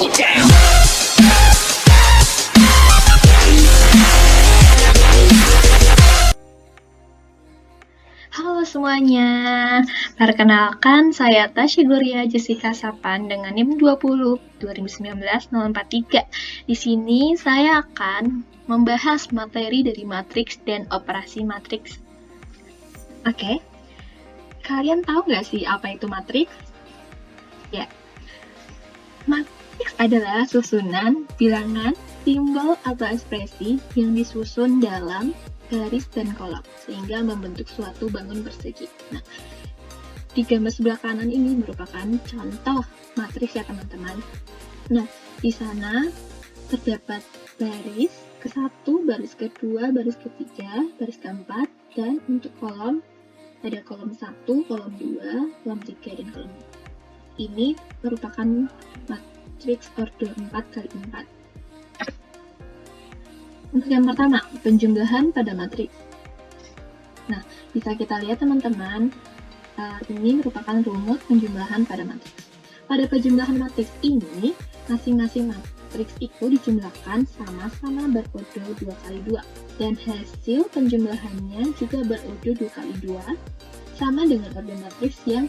Halo semuanya, perkenalkan saya Tasya Gloria Jessica Sapan dengan NIM 20 2019 043. Di sini saya akan membahas materi dari matriks dan operasi matriks. Oke, kalian tahu nggak sih apa itu matriks? Ya, matriks adalah susunan bilangan, simbol atau ekspresi yang disusun dalam garis dan kolom sehingga membentuk suatu bangun persegi. Nah, di gambar sebelah kanan ini merupakan contoh matriks ya teman-teman. Nah, di sana terdapat baris ke-1, baris ke-2, baris ke-3, baris ke-4, dan untuk kolom ada kolom 1, kolom 2, kolom 3, dan kolom 4. Ini merupakan matriks order 4x4. Untuk yang pertama, penjumlahan pada matriks. Nah, bisa kita lihat teman-teman, ini merupakan rumus penjumlahan pada matriks. Pada penjumlahan matriks ini, masing-masing matriks itu dijumlahkan sama-sama berorder 2x2, dan hasil penjumlahannya juga berorder 2x2, sama dengan order matriks yang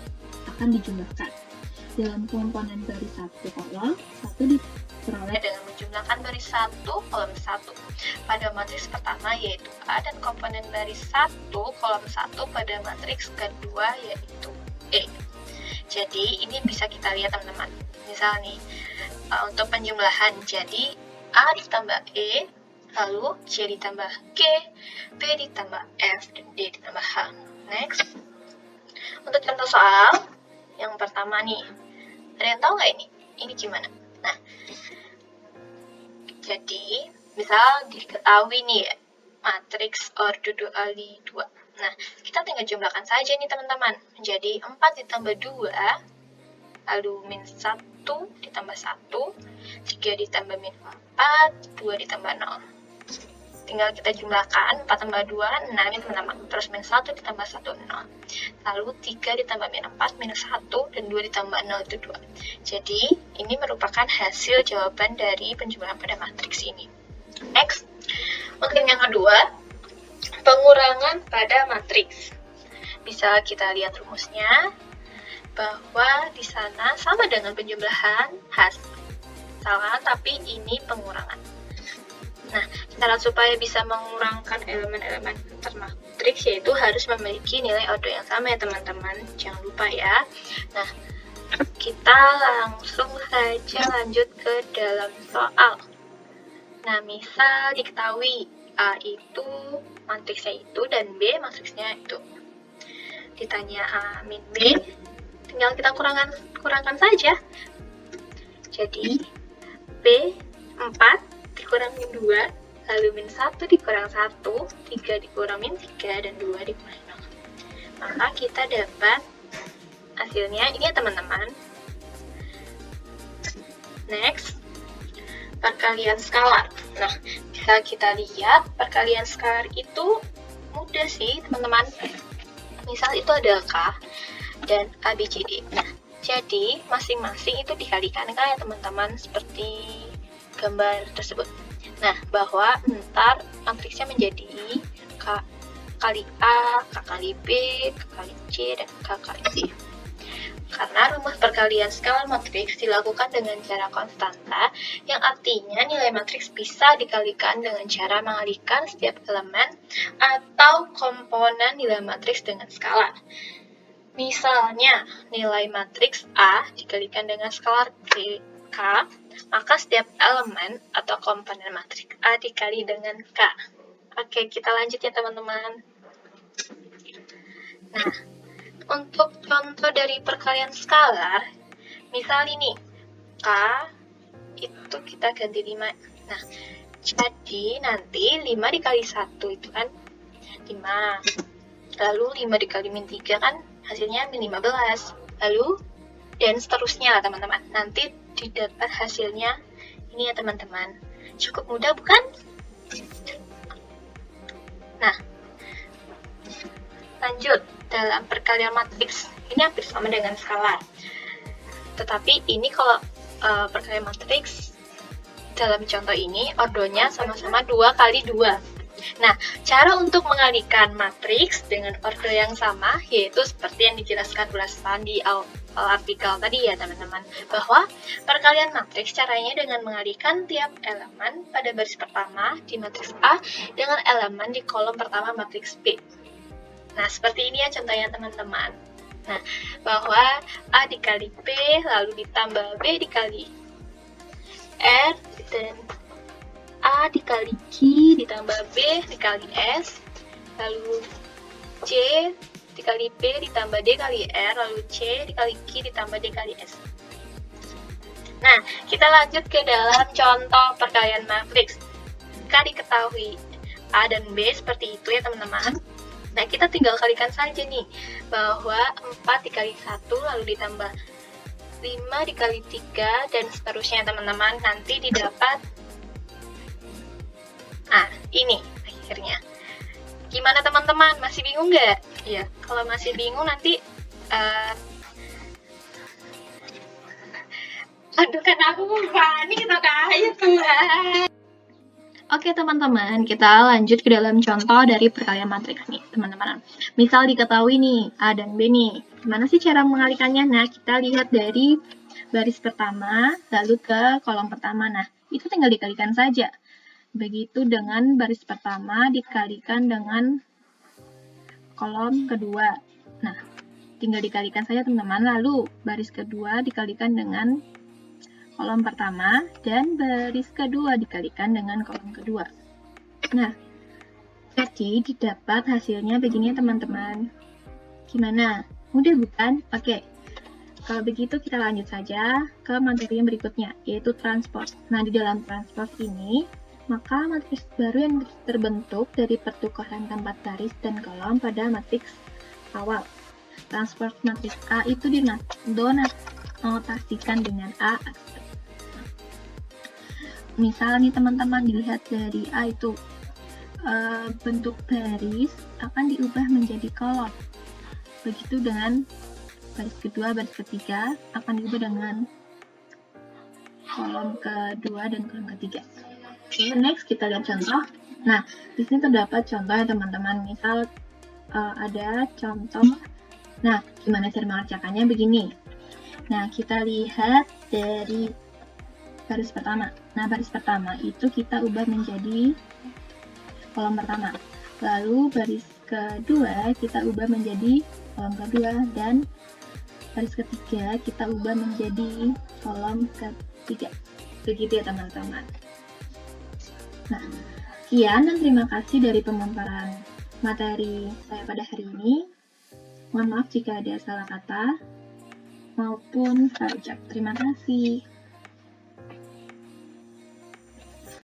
akan dijumlahkan. Dalam komponen baris 1 kolom, 1 diperoleh dengan menjumlahkan baris 1 kolom 1 pada matriks pertama yaitu A, dan komponen baris 1 kolom 1 pada matriks kedua yaitu E. Jadi ini bisa kita lihat teman-teman. Misal nih, untuk penjumlahan, jadi A ditambah E, lalu C ditambah G, B ditambah F, dan D ditambah H. Next, untuk contoh soal yang pertama nih, ada yang tahu nggak ini? Ini gimana? Nah, jadi misal diketahui nih ya, matriks order 2x2. Nah, kita tinggal jumlahkan saja nih teman-teman. Menjadi 4 ditambah 2, lalu min 1 ditambah 1, 3 ditambah min 4, 2 ditambah 0. Tinggal kita jumlahkan, 4 tambah 2, 6 ya teman-teman. Terus min 1 ditambah 1, 0. Lalu 3 ditambah min 4, minus 1, dan 2 ditambah 0 itu 2. Jadi, ini merupakan hasil jawaban dari penjumlahan pada matriks ini. Next, untuk yang kedua, pengurangan pada matriks. Bisa kita lihat rumusnya, bahwa di sana sama dengan penjumlahan hasil, tapi ini pengurangan. Nah, cara supaya bisa mengurangkan elemen-elemen antar matriks yaitu harus memiliki nilai order yang sama ya teman-teman. Jangan lupa ya. Nah, kita langsung saja lanjut ke dalam soal. Nah, misal diketahui A itu matriksnya itu dan B matriksnya itu. Ditanya A min B, tinggal kita kurangkan saja. Jadi, B 4 dikurang min 2, lalu min 1 dikurang 1, 3 dikurang min 3, dan 2 dikurang 0. Maka kita dapat hasilnya ini ya teman-teman. Next, perkalian skalar. Nah, bisa kita lihat perkalian skalar itu mudah sih teman-teman. Misal itu ada K dan A, B, C, D. Nah, jadi masing-masing itu dikalikan kan ya teman-teman, seperti gambar tersebut. Nah, bahwa ntar matriksnya menjadi K kali A, K kali B, K kali C, dan K kali D. Karena rumus perkalian skalar matriks dilakukan dengan cara konstanta, yang artinya nilai matriks bisa dikalikan dengan cara mengalihkan setiap elemen atau komponen nilai matriks dengan skalar. Misalnya, nilai matriks A dikalikan dengan skalar K, maka setiap elemen atau komponen matriks A dikali dengan K. Oke, kita lanjut ya teman-teman. Nah, untuk contoh dari perkalian skalar, misal ini, K itu kita ganti 5. Nah, jadi nanti 5 dikali 1 itu kan 5. Lalu 5 dikali min 3 kan hasilnya min 15. Lalu, dan seterusnya lah teman-teman. Nanti didapat hasilnya ini ya teman-teman. Cukup mudah bukan? Nah, lanjut dalam perkalian matriks. Ini hampir sama dengan skalar. Tetapi ini kalau perkalian matriks dalam contoh ini ordonya sama-sama 2 kali 2. Nah, cara untuk mengalihkan matriks dengan ordo yang sama yaitu seperti yang dijelaskan ulasan di artikel tadi ya teman-teman, bahwa perkalian matriks caranya dengan mengalihkan tiap elemen pada baris pertama di matriks A dengan elemen di kolom pertama matriks B. Nah, seperti ini ya contohnya teman-teman. Nah, bahwa A dikali B lalu ditambah B dikali R dan A dikali Q ditambah B dikali S, lalu C dikali B ditambah D kali R, lalu C dikali Q ditambah D kali S. Nah, kita lanjut ke dalam contoh perkalian matriks. Jika diketahui A dan B seperti itu ya teman-teman. Nah, kita tinggal kalikan saja nih, bahwa 4 dikali 1 lalu ditambah 5 dikali 3 dan seterusnya teman-teman, nanti didapat ini akhirnya. Gimana teman-teman, masih bingung nggak? Ya, kalau masih bingung nanti aduh, kan aku panik atau kayak Tuhan. Oke teman-teman, kita lanjut ke dalam contoh dari perkalian matriks nih teman-teman. Misal diketahui nih A dan B nih, gimana sih cara mengalihkannya? Nah, kita lihat dari baris pertama lalu ke kolom pertama. Nah, itu tinggal dikalikan saja. Begitu dengan baris pertama dikalikan dengan kolom kedua. Nah, tinggal dikalikan saja teman-teman. Lalu baris kedua dikalikan dengan kolom pertama dan baris kedua dikalikan dengan kolom kedua. Nah, jadi didapat hasilnya begini teman-teman. Gimana? Mudah bukan? Oke. Kalau begitu kita lanjut saja ke materi yang berikutnya, yaitu transport. Nah, di dalam transport ini maka matriks baru yang terbentuk dari pertukaran tempat baris dan kolom pada matriks awal. Transport matriks A itu dinotasikan dengan A. Misal nih teman-teman, dilihat dari A itu bentuk baris akan diubah menjadi kolom. Begitu dengan baris kedua, baris ketiga akan diubah dengan kolom kedua dan kolom ketiga. Oke, next kita lihat contoh. Nah, di sini terdapat contoh ya teman-teman. Misal ada contoh. Nah, gimana cara mengerjakannya? Begini. Nah, kita lihat dari baris pertama. Nah, baris pertama itu kita ubah menjadi kolom pertama. Lalu baris kedua kita ubah menjadi kolom kedua dan baris ketiga kita ubah menjadi kolom ketiga. Begitu ya teman-teman. Nah, sekian dan terima kasih dari pemaparan materi saya pada hari ini. Mohon maaf jika ada salah kata maupun salah ucap. Terima kasih.